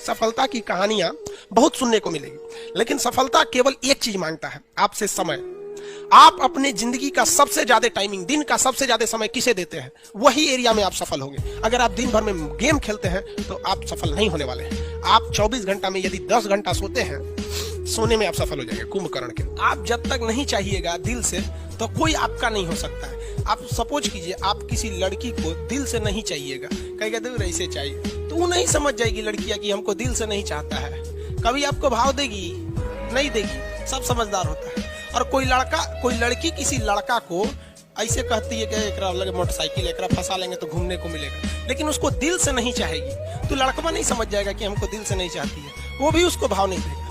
सफलता की कहानियां बहुत सुनने को मिलेगी, लेकिन सफलता केवल एक चीज मांगता है, आपसे समय। आप अपने जिंदगी का सबसे ज्यादा टाइमिंग, दिन का सबसे ज्यादा समय किसे देते हैं, वही एरिया में आप सफल होंगे। अगर आप दिन भर में गेम खेलते हैं तो आप सफल नहीं होने वाले हैं। आप 24 घंटा में यदि 10 घंटा सोते हैं, सोने में आप सफल हो जाएंगे कुंभकर्ण के। आप जब तक नहीं चाहिएगा दिल से, तो कोई आपका नहीं हो सकता है। आप सपोज कीजिए, आप किसी लड़की को दिल से नहीं चाहिएगा, कहेगा दूर ऐसे चाहिए, तो वो नहीं समझ जाएगी लड़कियां कि हमको दिल से नहीं चाहता है। कभी आपको भाव देगी? नहीं देगी। सब समझदार होता है। और कोई लड़की किसी लड़का को ऐसे कहती है कि एकरा लगे मोटरसाइकिल, एकरा फंसा लेंगे तो घूमने को मिलेगा, लेकिन उसको दिल से नहीं चाहेगी, तो लड़का नहीं समझ जाएगा कि हमको दिल से नहीं चाहती है, वो भी उसको भाव नहीं देगा।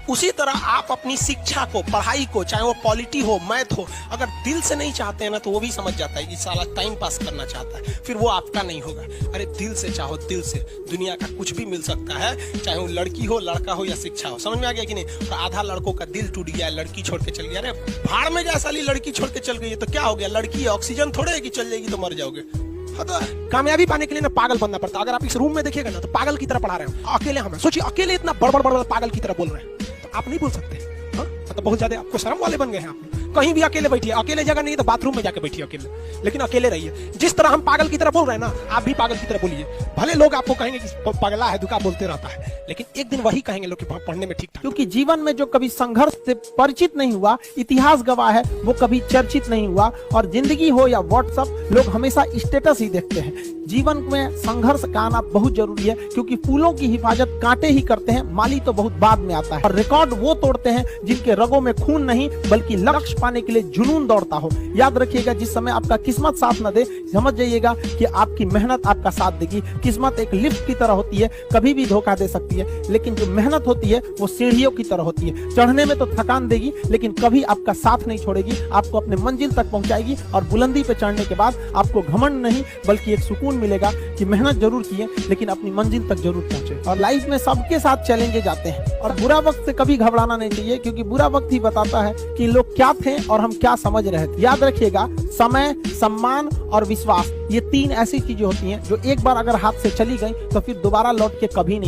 उसी तरह आप अपनी शिक्षा को, पढ़ाई को, चाहे वो पॉलिटी हो, मैथ हो, अगर दिल से नहीं चाहते हैं ना, तो वो भी समझ जाता है कि साला टाइम पास करना चाहता है, फिर वो आपका नहीं होगा। अरे दिल से चाहो, दिल से दुनिया का कुछ भी मिल सकता है, चाहे वो लड़की हो, लड़का हो या शिक्षा हो। समझ में आ गया कि नहीं? और आधा लड़कों का दिल टूट गया, लड़की छोड़ के चल गया। अरे भाड़ में गया साली, लड़की छोड़ के चल गई तो क्या हो गया? लड़की ऑक्सीजन थोड़े है कि चल जाएगी तो मर जाओगे। तो कामयाबी पाने के लिए ना पागल बनना पड़ता है। अगर आप इस रूम में देखिएगा ना, तो पागल की तरह पढ़ा रहे हो, अकेले हम सोचिए, अकेले इतना बड़ पागल की तरह बोल रहे हैं, तो आप नहीं बोल सकते। हाँ, मतलब बहुत ज्यादा आपको शर्म वाले बन गए हैं। आप कहीं भी अकेले बैठिए, अकेले जगह नहीं तो बाथरूम में जाके बैठिए अकेले, लेकिन अकेले रहिए। जिस तरह हम पागल की तरह बोल रहे हैं ना, आप भी पागल की तरह बोलिए। भले लोग आपको कहेंगे कि पगला है, दुका बोलते रहता है, लेकिन एक दिन वही कहेंगे लोग कि पढ़ने में ठीक ठाक। क्योंकि जीवन में जो कभी संघर्ष से परिचित नहीं हुआ, इतिहास गवाह है, वो कभी चर्चित नहीं हुआ। और जिंदगी हो या व्हाट्सएप, लोग हमेशा स्टेटस ही देखते हैं। जीवन में संघर्ष का आना बहुत जरूरी है, क्योंकि फूलों की हिफाजत कांटे ही करते हैं, माली तो बहुत बाद में आता है। और रिकॉर्ड वो तोड़ते हैं जिनके रगों में खून नहीं, बल्कि लक्ष्य पाने के लिए जुनून दौड़ता हो। याद रखिएगा, जिस समय आपका किस्मत साथ न दे, समझ जाइएगा कि आपकी मेहनत आपका साथ देगी। किस्मत एक लिफ्ट की तरह होती है, कभी भी धोखा दे सकती है, लेकिन जो मेहनत होती है वो सीढ़ियों की तरह होती है। चढ़ने में तो थकान देगी, लेकिन कभी आपका साथ नहीं छोड़ेगी, आपको अपने मंजिल तक पहुंचाएगी। और बुलंदी पे चढ़ने के बाद आपको घमंड नहीं, बल्कि एक सुकून मिलेगा कि मेहनत जरूर की है, लेकिन अपनी मंजिल तक जरूर पहुंचे। और लाइफ में सबके साथ चैलेंजेस आते हैं, और बुरा वक्त से कभी घबराना नहीं चाहिए, क्योंकि बुरा वक्त ही बताता है कि लोग क्या थे और हम क्या समझ रहे थे। याद रखिएगा, समय, सम्मान और विश्वास, ये 3 ऐसी चीजें होती हैं जो एक बार अगर हाथ से चली गई तो फिर दोबारा लौट के कभी नहीं